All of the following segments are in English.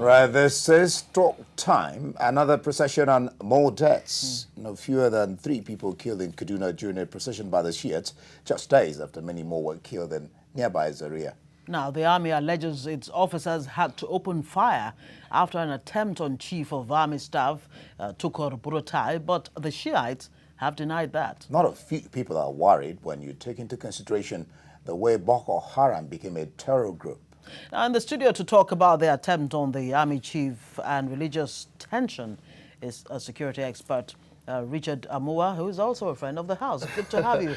Right, this is talk time. Another procession and more deaths. No fewer than 3 people killed in Kaduna during a procession by the Shiite, just days after many more were killed in nearby Zaria. Now, the army alleges its officers had to open fire after an attempt on Chief of Army Staff Tukur Buratai, but the Shiites have denied that. Not a few people are worried when you take into consideration the way Boko Haram became a terror group. Now, in the studio to talk about the attempt on the army chief and religious tension is a security expert, Richard Amua, who is also a friend of the house. Good to have you.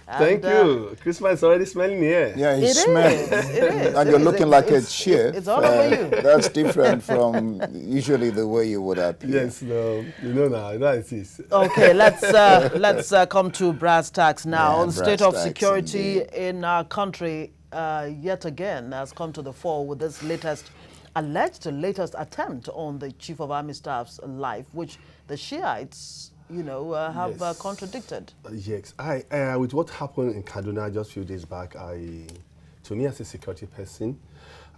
Thank you. Christmas is already smelling here. Yeah, it smells. It is. And you're looking like a chief. It's all over you. That's different from usually the way you would appear. Yes, no, you know now, you know it is. Okay, let's come to brass tacks now. Yeah, The state of brass tacks security indeed. in our country yet again has come to the fore with this alleged latest attempt on the Chief of Army Staff's life, which the Shiites, have Yes. contradicted. Yes, with what happened in Kaduna just a few days back, to me as a security person,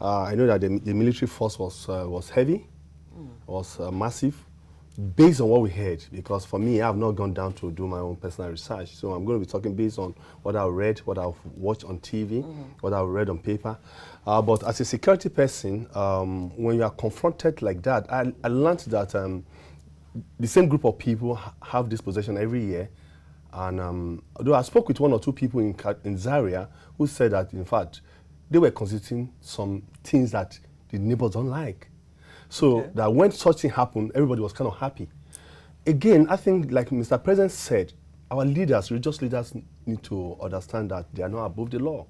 I know that the military force was heavy, was massive, based on what we heard. Because for me, I have not gone down to do my own personal research, so I'm going to be talking based on what I've read, what I've watched on TV, what I've read on paper. But as a security person, when you are confronted like that, I learned that the same group of people have this possession every year. And although I spoke with 1 or 2 people in Zaria who said that, in fact, they were considering some things that the neighbors don't like. So that when such thing happened, everybody was kind of happy. Again, I think, like Mr. President said, our leaders, religious leaders, need to understand that they are not above the law.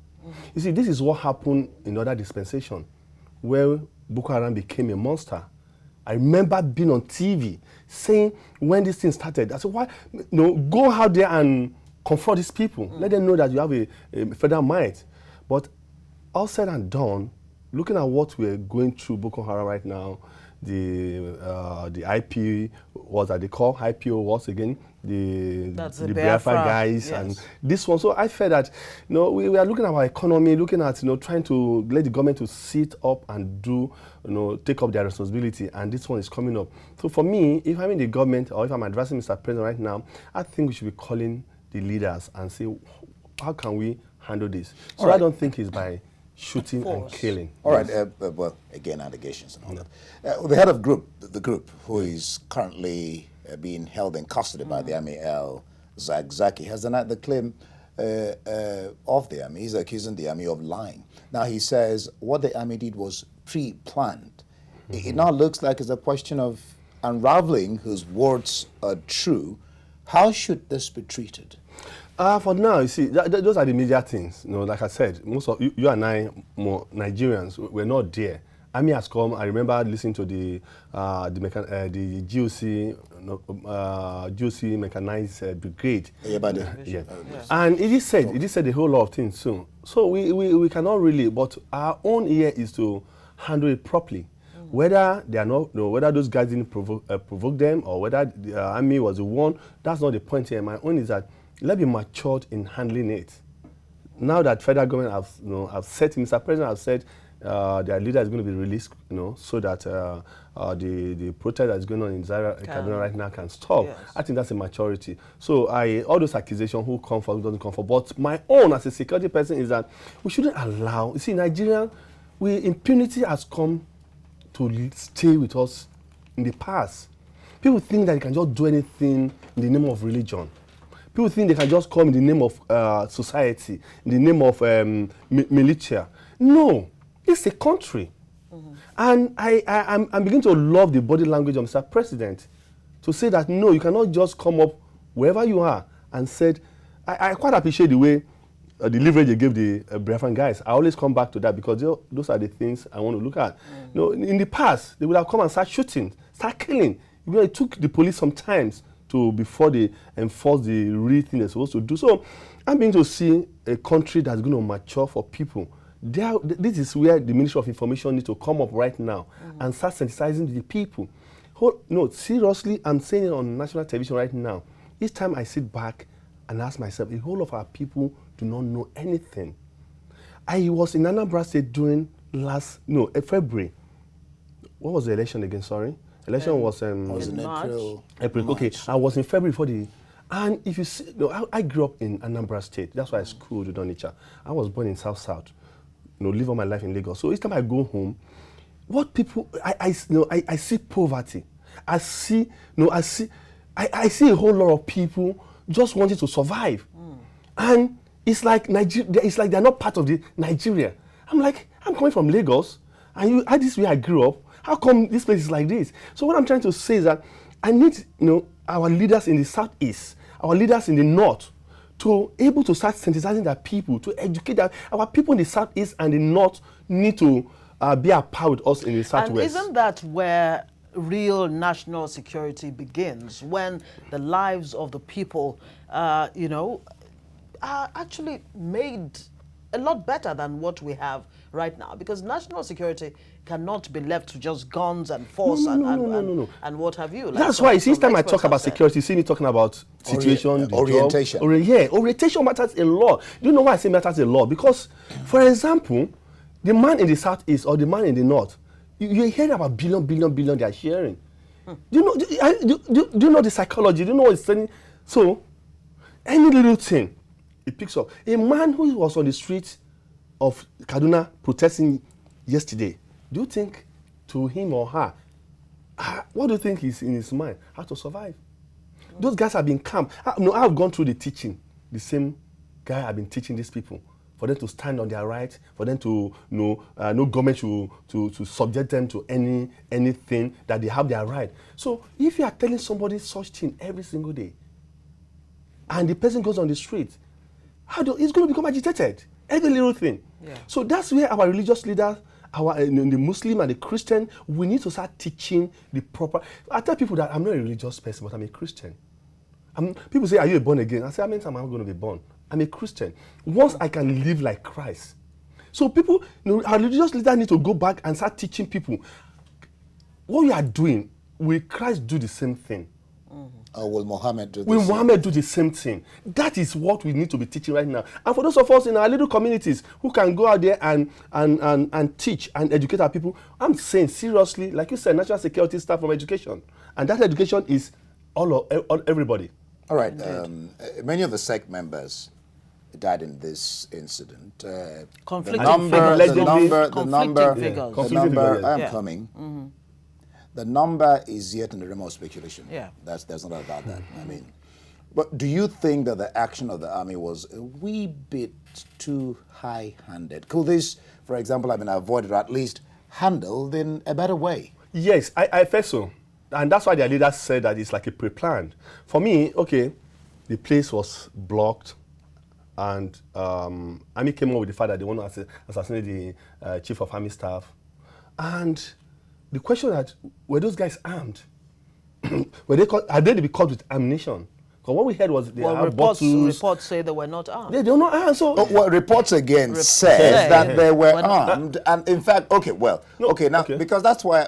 You see, this is what happened in other dispensation, where Boko Haram became a monster. I remember being on TV saying when this thing started, I said, why? Go out there and confront these people. Let them know that you have a federal might. But all said and done, looking at what we're going through Boko Haram right now, the IP, what are they called? IPO, what's again? The Biafra guys, yes. And this one. So I felt that, we are looking at our economy, looking at, trying to let the government to sit up and do, take up their responsibility. And this one is coming up. So for me, if I'm in the government or if I'm addressing Mr. President right now, I think we should be calling the leaders and say, how can we handle this? So right. I don't think it's by shooting and killing. All right. Well, again, allegations and all that. The head of the group, who is currently being held in custody by the army, Zagzaki, has denied the claim of the army. He's accusing the army of lying. Now, he says what the army did was pre-planned. It now looks like it's a question of unraveling whose words are true. How should this be treated? For now, you see, those are the media things. Like I said, most of you and I, more Nigerians, we're not there. Army has come. I remember listening to the GOC mechanized brigade. Yeah. And it is said a whole lot of things soon. So we cannot really, but our own here is to handle it properly. Whether they are not, whether those guys didn't provoke them or whether the army was the one, that's not the point here. My own is that let's be matured in handling it. Now that federal government have said, Mr. President has said their leader is going to be released, so that the protest that's going on in Zaria, Kaduna right now can stop. Yes. I think that's a maturity. So all those accusations, who come for, who doesn't come for. But my own as a security person is that we shouldn't allow. You see, Nigeria, impunity has come to stay with us in the past. People think that you can just do anything in the name of religion. People think they can just come in the name of society, in the name of militia. No, it's a country. And I'm beginning to love the body language of Mr. President to say that, no, you cannot just come up wherever you are and said, I quite appreciate the way the leverage they gave the Biafran guys. I always come back to that because those are the things I want to look at. In the past, they would have come and start shooting, start killing. It took the police some time before they enforce the real thing they're supposed to do. So I'm beginning to see a country that's going to mature for people. This is where the Ministry of Information needs to come up right now and start sensitizing the people. Seriously, I'm saying it on national television right now. Each time I sit back and ask myself, the whole of our people do not know anything. I was in Anambra State during February. what was the election again? Sorry, election was in April. April. Okay, I was in February for the. And if you see, no, I grew up in Anambra State. That's why I schooled in Onitsha. I was born in South. Live all my life in Lagos. So each time I go home, what people I see poverty. I see I see a whole lot of people just wanting to survive, and it's like Nigeria. It's like they're not part of the Nigeria. I'm like, I'm coming from Lagos, and this way I grew up. How come this place is like this? So what I'm trying to say is that I need our leaders in the southeast, our leaders in the north, to able to start sensitizing their people, to educate them. Our people in the southeast and the north need to be a part with us in the southwest. And isn't that where real national security begins? When the lives of the people, are actually made a lot better than what we have right now, because national security cannot be left to just guns and force and what have you. Like that's why each time I talk about security, you see me talking about situation, orientation. Orientation matters a lot. Do you know why I say matters a lot? Because, for example, the man in the southeast or the man in the north, you hear about billion they are sharing. Do you know the psychology? Do you know what it's saying? So, any little thing, it picks up. A man who was on the street of Kaduna protesting yesterday, do you think to him or her, what do you think is in his mind? How to survive? Those guys have been calm. I've gone through the teaching. The same guy I've been teaching these people, for them to stand on their right, for them to no government to subject them to anything, that they have their right. So if you are telling somebody such thing every single day, and the person goes on the street, he's going to become agitated. Every little thing. Yeah. So that's where our religious leaders, the Muslim and the Christian, we need to start teaching the proper. I tell people that I'm not a religious person, but I'm a Christian. People say, "Are you born again?" I say, "How many times am I going to be born?" I'm a Christian. Once I can live like Christ. So people, our religious leaders need to go back and start teaching people what you are doing. Will Christ do the same thing? Or will Muhammad do the Will same? Muhammad do the same thing? That is what we need to be teaching right now. And for those of us in our little communities who can go out there and teach and educate our people, I'm saying seriously, like you said, national security starts from education. And that education is everybody. All right. Many of the SEC members died in this incident. Conflicting The number, figures. I'm coming. Mm-hmm. The number is yet in the realm of speculation. Yeah. There's no doubt about that. I mean, but do you think that the action of the army was a wee bit too high-handed? Could this, for example, have been avoided or at least handled in a better way? Yes, I feel so. And that's why their leaders said that it's like a pre-planned. For me, okay, the place was blocked, and army came up with the fact that they want to assassinate the chief of army staff. And the question that, were those guys armed? Had they been caught with ammunition? Because what we heard was they had bottles. Reports say they were not armed. They were not armed. So reports again said that they were armed, and in fact, because that's why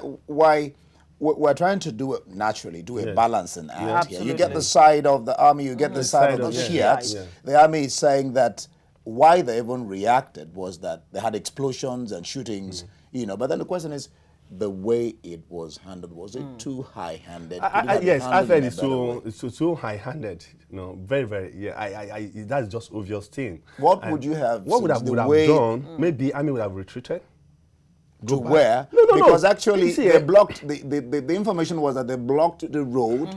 we're trying to do it naturally, a balancing act here. You get the side of the army, you get the side of the Shiites. Yeah. The army is saying that why they even reacted was that they had explosions and shootings, but then the question is, the way it was handled, was it too high-handed? Yes, I felt it's too high-handed. Very, very. Yeah, that's just obvious thing. What would you have? What would have done? Maybe army would have retreated. To where? No. Because actually, they blocked. The information was that they blocked the road.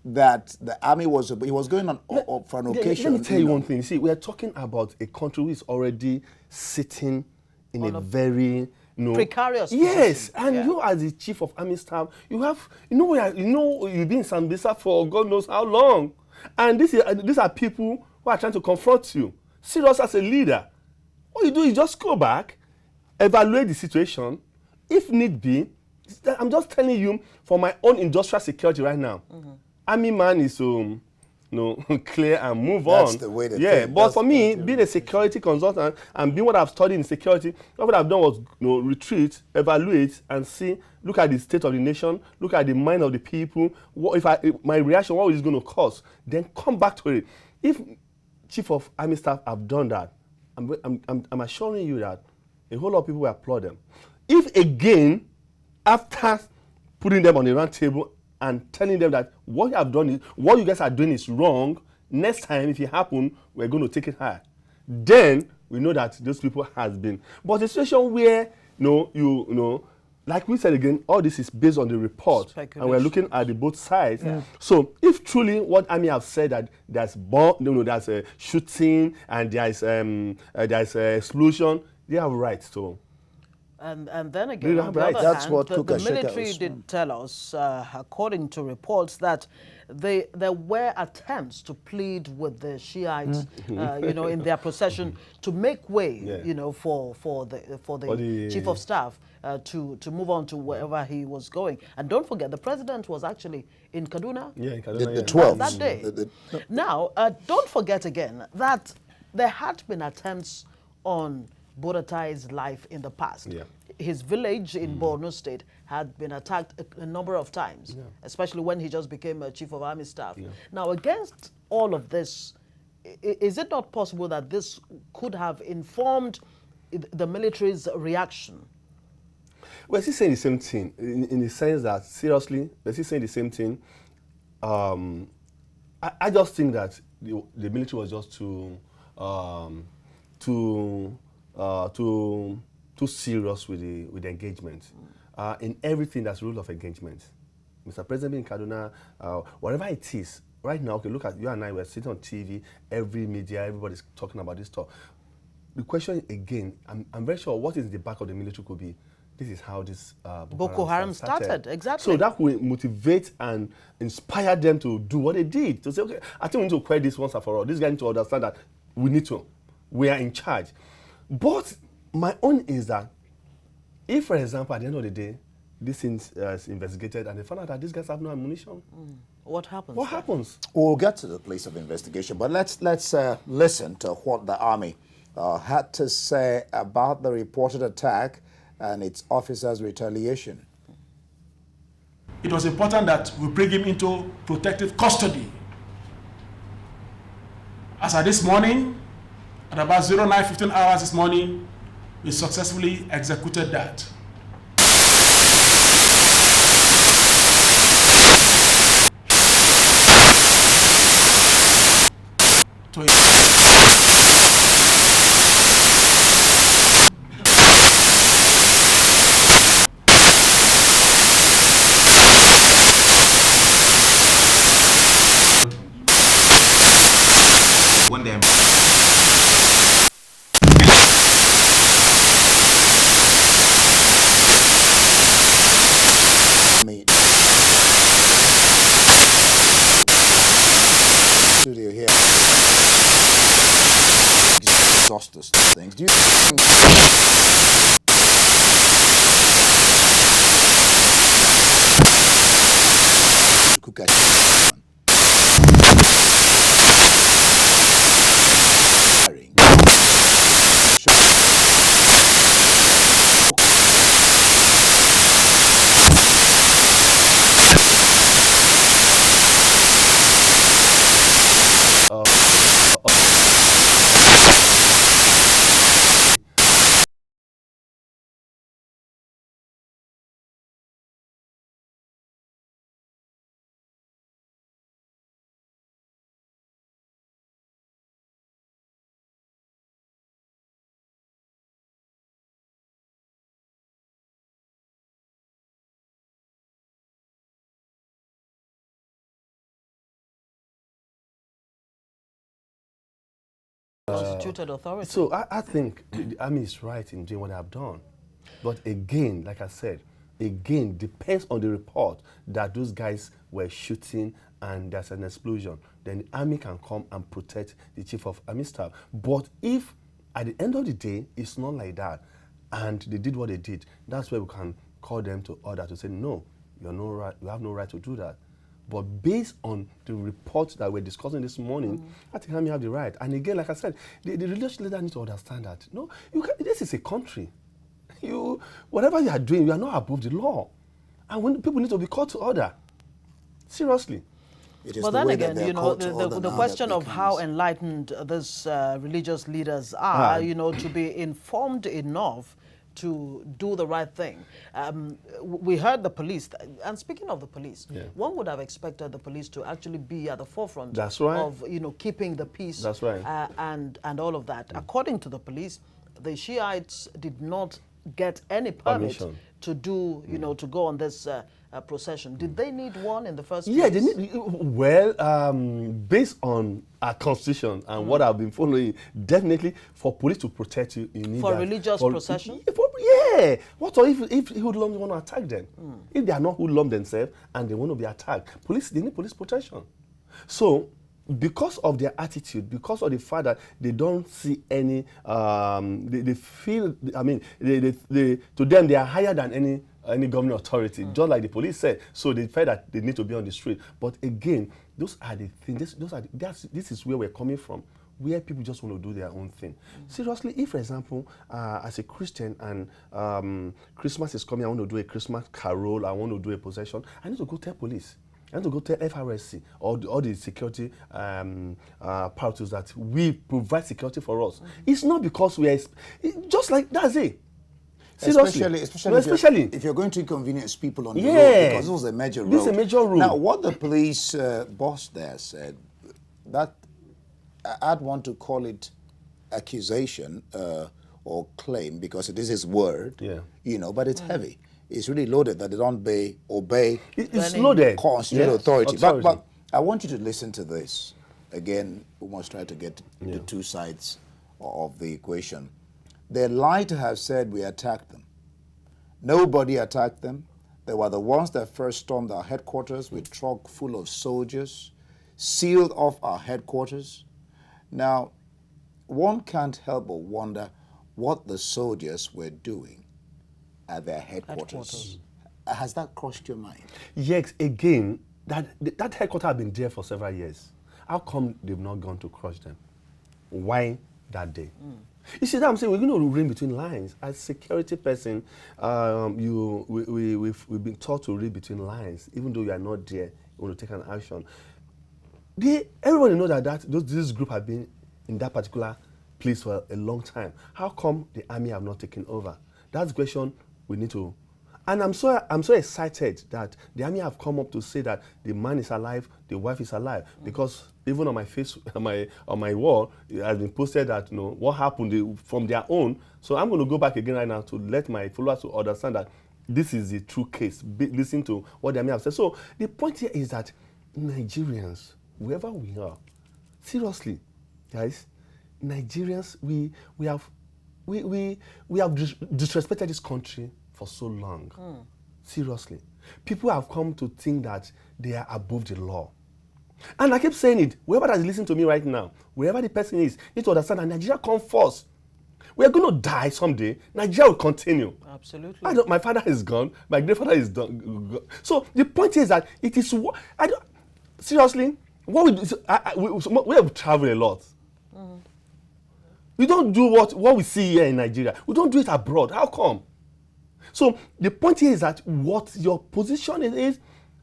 That the army was going on for an occasion. Let me tell you one thing. See, we are talking about a country which is already sitting in a very precarious yes, position. And you as the chief of army staff, you've been in Sambisa for God knows how long, and these are people who are trying to confront you. Serious as a leader, what you do is just go back, evaluate the situation, if need be. I'm just telling you, for my own industrial security right now, army man is clear and move on. That's the way to think. But for me, being a security consultant and being what I've studied in security, what I've done was retreat, evaluate, and see, look at the state of the nation, look at the mind of the people. My reaction, what is going to cause? Then come back to it. If chief of army staff have done that, I'm assuring you that a whole lot of people will applaud them. If again, after putting them on the round table and telling them that what you guys are doing is wrong. Next time, if it happens, we're going to take it higher. Then we know that those people has been. But the situation where like we said again, all this is based on the report, and we're looking at the both sides. Yeah. So, if truly what Army have said that there's there's a shooting and there's explosion, they have rights. So, and then again, on the other hand, the military did tell us, according to reports, that there were attempts to plead with the Shiites, in their procession to make way, for the chief of staff to move on to wherever he was going. And don't forget, the president was actually in Kaduna. Yeah, in Kaduna. The 12th. That day. Now, don't forget again that there had been attempts on Buratai's life in the past. Yeah. His village in Borno State had been attacked a number of times, especially when he just became a chief of army staff. Yeah. Now, against all of this, is it not possible that this could have informed the military's reaction? We're still saying the same thing, in the sense that, seriously, we're still saying the same thing. I just think that the military was just too serious with the engagement. In everything, that's rule of engagement. Mr. President in Kaduna, whatever it is, right now, okay, look at you and I, we're sitting on TV, every media, everybody's talking about this stuff. The question again, I'm very sure what is in the back of the military could be, this is how this Boko Haram started. Exactly. So that will motivate and inspire them to do what they did. To say, okay, I think we need to quit this once and for all. This guy need to understand that we are in charge. But my own is that if, for example, at the end of the day, this thing is investigated and they find out that these guys have no ammunition, what happens? What happens? We'll get to the place of investigation, but let's listen to what the army had to say about the reported attack and its officers' retaliation. It was important that we bring him into protective custody. As of this morning, at about 09:15 hours this morning, we successfully executed that. One day. Studio here. Disasters things. Do you think to cook at Constituted authority. So I think the army is right in doing what they have done. But again, like I said, depends on the report that those guys were shooting and there's an explosion. Then the army can come and protect the chief of army staff. But if at the end of the day, it's not like that, and they did what they did, that's where we can call them to order to say, no, you have no right to do that. But based on the reports that we're discussing this morning, I think Army have the right. And again, like I said, the religious leader needs to understand that. No, this is a country. Whatever you are doing, you are not above the law. And when people need to be called to order. Seriously. But then again, the question of how enlightened these religious leaders are, to be informed enough to do the right thing. We heard the police, and speaking of the police, one would have expected the police to actually be at the forefront of keeping the peace. That's right. And all of that. According to the police, the Shiites did not get any permit to do, to go on this procession. Did they need one in the first place? Yeah, they need. Well, based on our constitution and what I've been following, definitely for police to protect you, you need for that. Religious procession. Yeah. What if hoodlums want to attack them? If they are not hoodlum themselves and they want to be attacked, they need police protection. So, because of their attitude, because of the fact that they don't see any, they feel, I mean, to them they are higher than any government authority, just like the police said. So they felt that they need to be on the street. But again, those are the things. This is where we're coming from, where people just want to do their own thing. Seriously, if, for example, as a Christian and Christmas is coming, I want to do a Christmas carol, I want to do a procession, I need to go tell police. I need to go tell FRSC or all the security apparatus that we provide security for us. It's not because we are just like that's it. Especially if you're going to inconvenience people on the road, because this was a major road. This is a major road. Now, what the police boss there said, that I'd want to call it accusation or claim, because it is his word, but it's heavy. It's really loaded that they don't obey it's loaded constitutional authority. But I want you to listen to this. Again, we must try to get the two sides of the equation. They lie to have said we attacked them. Nobody attacked them. They were the ones that first stormed our headquarters with truck full of soldiers, sealed off our headquarters. Now, one can't help but wonder what the soldiers were doing at their headquarters. Has that crossed your mind? Yes, again, that headquarters have been there for several years. How come they've not gone to crush them? Why that day? You see, that I'm saying we're going to read between lines. As a security person, we've been taught to read between lines. Even though you are not there, you want to take an action. Everybody knows that this group have been in that particular place for a long time. How come the army have not taken over? That's the question we need to. And I'm so excited that the army have come up to say that the man is alive, the wife is alive, because even on my face, on my wall, it has been posted that what happened from their own. So I'm going to go back again right now to let my followers to understand that this is the true case. Listen to what the army have said. So the point here is that Nigerians, wherever we are, seriously, guys, Nigerians, we have disrespected this country for so long. Seriously. People have come to think that they are above the law. And I keep saying it, whoever that is listening to me right now, wherever the person is, need to understand that Nigeria comes first. We are going to die someday. Nigeria will continue. Absolutely. My father is gone. My grandfather is gone. So the point is that it is. Seriously, what we do, we have traveled a lot. We don't do what we see here in Nigeria. We don't do it abroad. How come? So the point here is that what your position is,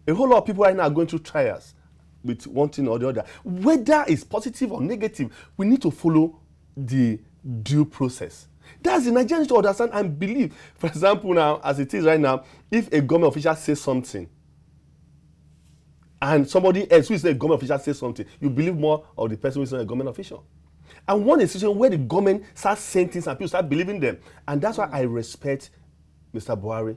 a whole lot of people right now are going through trials with one thing or the other. Whether it's positive or negative, we need to follow the due process. That's the Nigerians to understand and believe. For example, now, as it is right now, if a government official says something, and somebody else who is a government official says something, you believe more of the person who is not a government official. And one institution where the government starts saying things and people start believing them. And that's why I respect Mr. Buhari.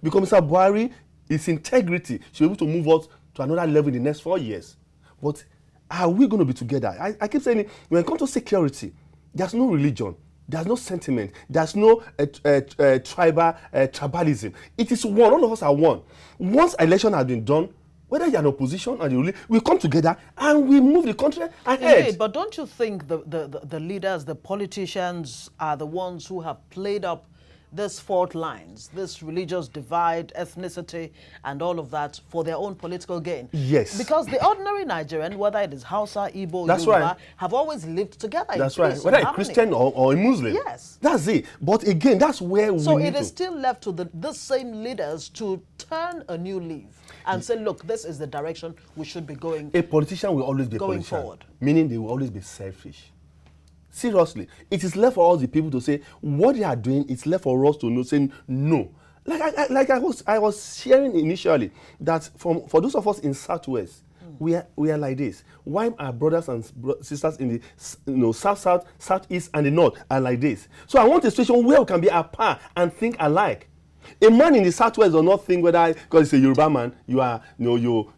Because Mr. Buhari, his integrity should be able to move us to another level in the next 4 years. But are we going to be together? I keep saying, when it comes to security, there's no religion, there's no sentiment, there's no tribalism. It is one. All of us are one. Once election has been done, whether you're in opposition or you we come together and we move the country ahead. Indeed, but don't you think the leaders, the politicians are the ones who have played up these fault lines, this religious divide, ethnicity, and all of that for their own political gain? Yes. Because the ordinary Nigerian, whether it is Hausa, Igbo, That's Yoruba, right. have always lived together. That's right. Whether a Christian or a Muslim. Yes. That's it. But again, that's where we So need it is to. still left to the same leaders to turn a new leaf and say, look, this is the direction we should be going. A politician will always be a going politician. forward. Meaning they will always be selfish. Seriously, it is left for all the people to say what they are doing. It's left for us to know, saying no. Like I was sharing initially that for those of us in Southwest, we are like this. Why our brothers and sisters in the South, Southeast, and the North are like this? So I want a situation where we can be apart and think alike. A man in the Southwest does not think whether because he's a Yoruba man, you want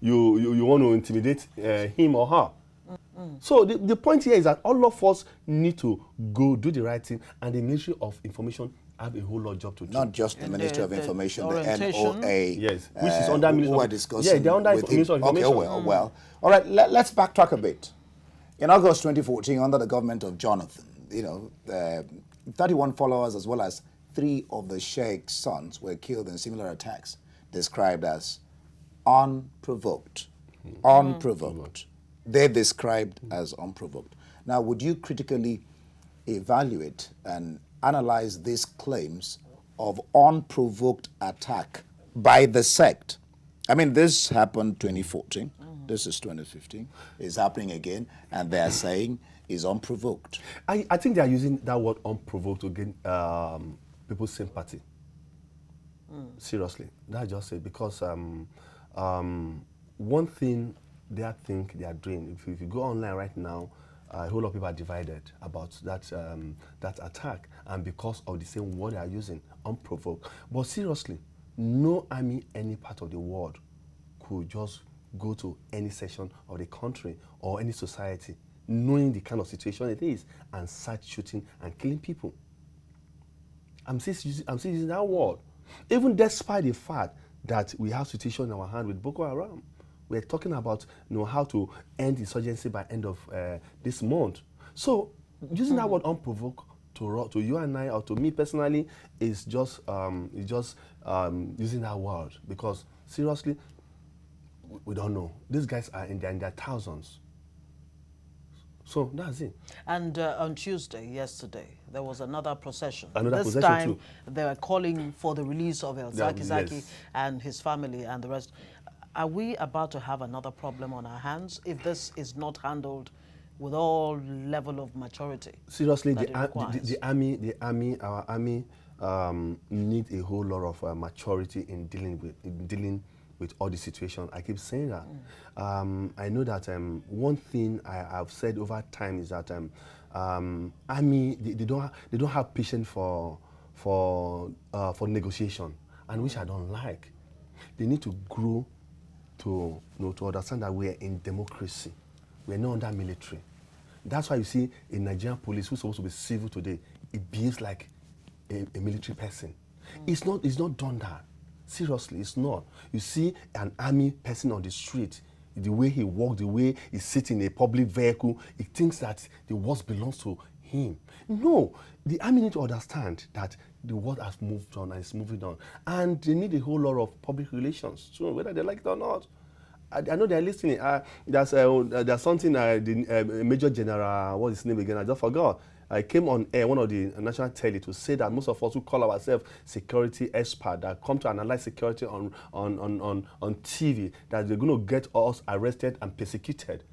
to intimidate him or her. So the point here is that all of us need to go do the right thing, and the Ministry of Information have a whole lot of job to do. Not just the Ministry of Information, the NOA. Yes, which is under Ministry of Information. Yeah, they're under Ministry of Information. Okay, well. All right, let's backtrack a bit. In August 2014, under the government of Jonathan, 31 followers as well as 3 of the Sheikh's sons were killed in similar attacks, described as unprovoked. Unprovoked. They're described as unprovoked. Now, would you critically evaluate and analyze these claims of unprovoked attack by the sect? I mean, this happened 2014. This is 2015. It's happening again, and they're saying it's unprovoked. I think they are using that word unprovoked to gain people's sympathy. Seriously, that's just it. Because one thing they think they are doing, if you go online right now, a whole lot of people are divided about that attack, and because of the same word they are using, unprovoked. But seriously, no army any part of the world could just go to any section of the country or any society, knowing the kind of situation it is, and start shooting and killing people. I'm still using that word, even despite the fact that we have situation in our hand with Boko Haram. We're talking about how to end insurgency by end of this month. So using that word unprovoked to you and I, or to me personally, is just using that word, because seriously, we don't know. These guys are in their thousands. So that's it. And on Tuesday, yesterday, there was another procession. This time, too. They were calling for the release of El Zaki yes. and his family and the rest. Are we about to have another problem on our hands if this is not handled with all level of maturity? Seriously, our army need a whole lot of maturity in dealing with all the situation. I keep saying that. I know that one thing I've said over time is that army they don't have patience for negotiation, and which I don't like. They need to grow to understand that we are in democracy. We are not under military. That's why you see a Nigerian police who's supposed to be civil today, it behaves like a military person. It's not done that. Seriously, it's not. You see an army person on the street, the way he walks, the way he sits in a public vehicle, he thinks that the world belongs to him. No, the army need to understand that the world has moved on and it's moving on, and they need a whole lot of public relations too, whether they like it or not. I know they're listening. There's something the Major General, what's his name again? I just forgot. I came on air, one of the national tele, to say that most of us who call ourselves security experts that come to analyze security on TV, that they're going to get us arrested and persecuted.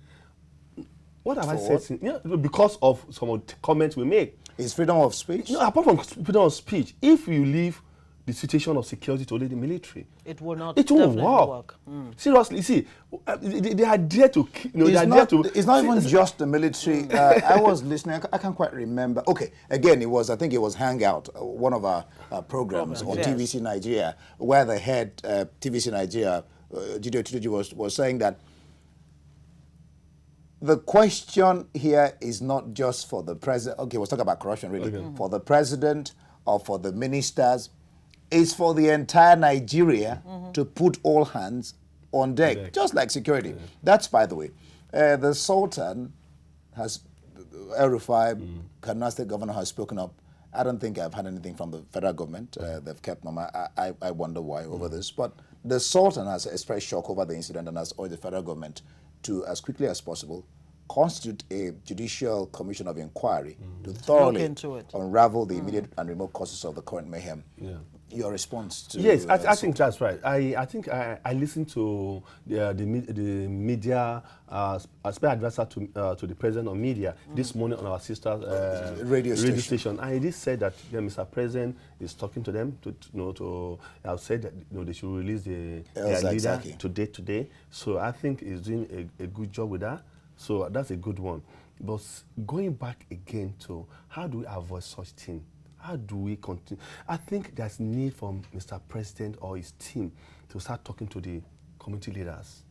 What have I said? Yeah, because of some of the comments we make. Is freedom of speech? No, apart from freedom of speech, if you leave the situation of security to only the military, it will not. It won't work. Seriously, you see, they are there to. It's not even just the military. I was listening. I can't quite remember. Okay, again, I think it was Hangout, one of our programs on yes. TVC Nigeria, where the head TVC Nigeria, Jide Otudeji, was saying that the question here is not just for the president. Okay, we'll talk about corruption, really. Okay. For the president or for the ministers. It's for the entire Nigeria to put all hands on deck, just like security. Yeah. That's, by the way, the Sultan has, El-Rufai, Kaduna State Governor, has spoken up. I don't think I've had anything from the federal government. They've kept mum. I wonder why over this. But the Sultan has expressed shock over the incident and has urged the federal government to, as quickly as possible, constitute a judicial commission of inquiry to thoroughly unravel the immediate and remote causes of the current mayhem. Yeah. your response to... Yes, I think that's right. I think I listened to the media, special advisor to the president on media this morning on our sister radio station. And he did say that Mr. President is talking to them to have said that they should release their leader today. So I think he's doing a good job with that. So that's a good one. But going back again to how do we avoid such things? How do we continue? I think there's need for Mr. President or his team to start talking to the community leaders.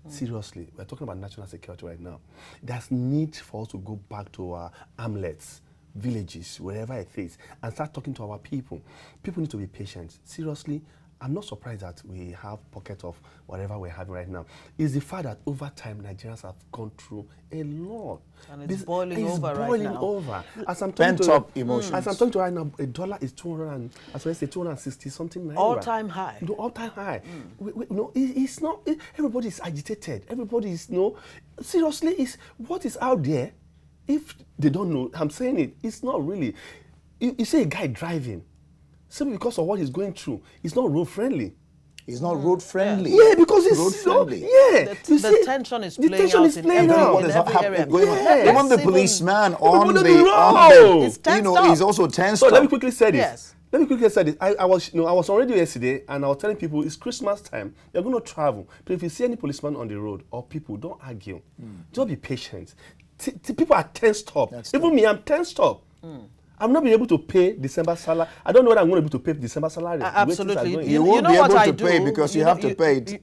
Seriously, we're talking about national security right now. There's need for us to go back to our hamlets, villages, wherever it is, and start talking to our people. People need to be patient. Seriously, I'm not surprised that we have pockets of whatever we're having right now. It's the fact that over time, Nigerians have gone through a lot. And it's boiling over right now. As I'm talking Pent-up emotions. As I'm talking to right now, a dollar is 260 something. All-time high. All-time high. It's not. Everybody is agitated. Everybody is seriously. What is out there. If they don't know, I'm saying it. It's not really. You see a guy driving. Simply because of what he's going through, it's not road friendly. It's not road friendly. Yeah, because it's road friendly. The tension is playing out in every area. Even the policeman on the he's also tensed up. So let me quickly say this. I was on radio yesterday and I was telling people it's Christmas time. You're going to travel. But if you see any policeman on the road or people, don't argue. Just be patient. People are tensed up. Even me, I'm tensed up. I'm not being able to pay December salary. I don't know whether I'm going to be able to pay December salary. Absolutely. You won't be able to pay because you have to pay it.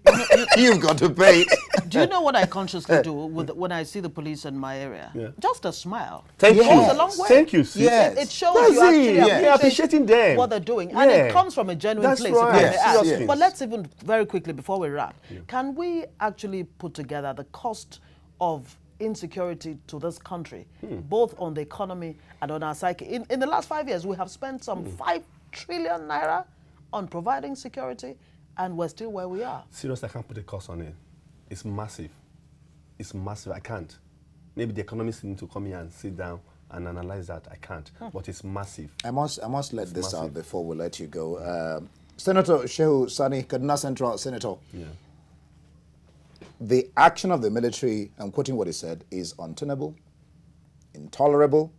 You've got to pay it. Do you know what I consciously do when I see the police in my area? Yeah. Just a smile. Thank you. Goes a long way. Thank you, sis. Yes. It shows you actually appreciating them. what they're doing. And it comes from a genuine place. Right. Yes. But let's even, very quickly before we wrap, can we actually put together the cost of insecurity to this country, both on the economy and on our psyche? In the last 5 years, we have spent some 5 trillion naira on providing security, and we're still where we are. Seriously, I can't put a cost on it. It's massive. It's massive. I can't. Maybe the economists need to come here and sit down and analyze that. I can't. But it's massive. I must let this out before we let you go. Senator Shehu Sani, Kaduna Central Senator. Yeah. The action of the military, I'm quoting what he said, is untenable, intolerable,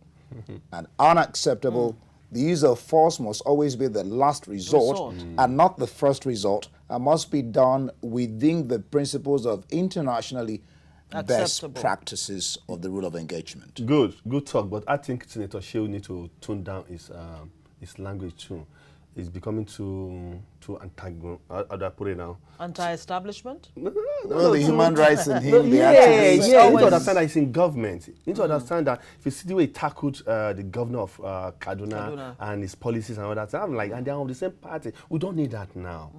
and unacceptable. The use of force must always be the last resort and not the first resort, and must be done within the principles of internationally best practices of the rule of engagement. Good talk, but I think Senator Shehu needs to tone down his language too. It's becoming too antagonist. How do I put it now? Anti-establishment? No, the human rights in him, the activists. You need to always... understand that it's in government. You need to understand that if you see the way he tackled the governor of Kaduna and his policies and all that, I'm like, and they're on the same party. We don't need that now.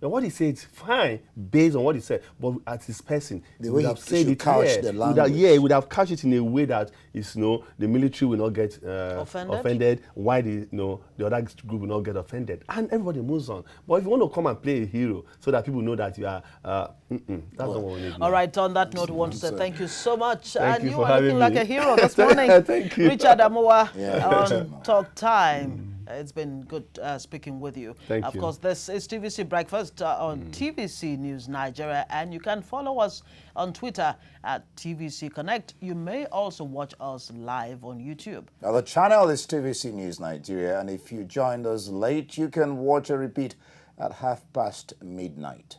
Now, what he said is fine based on what he said, but as his person, the way he should couch the language. He would have couched it in a way that is, the military will not get offended, while the other group will not get offended, and everybody moves on. But if you want to come and play a hero so that people know that you are, that's not what we need. All right, on that note, we want to say thank you so much. Thank you for are looking having like me. a hero this morning. Thank you. Richard Amoa on Talk Time. It's been good speaking with you. Thank you. Of course, this is TVC Breakfast on TVC News Nigeria, and you can follow us on Twitter at TVC Connect. You may also watch us live on YouTube. Now, the channel is TVC News Nigeria, and if you joined us late, you can watch a repeat at midnight.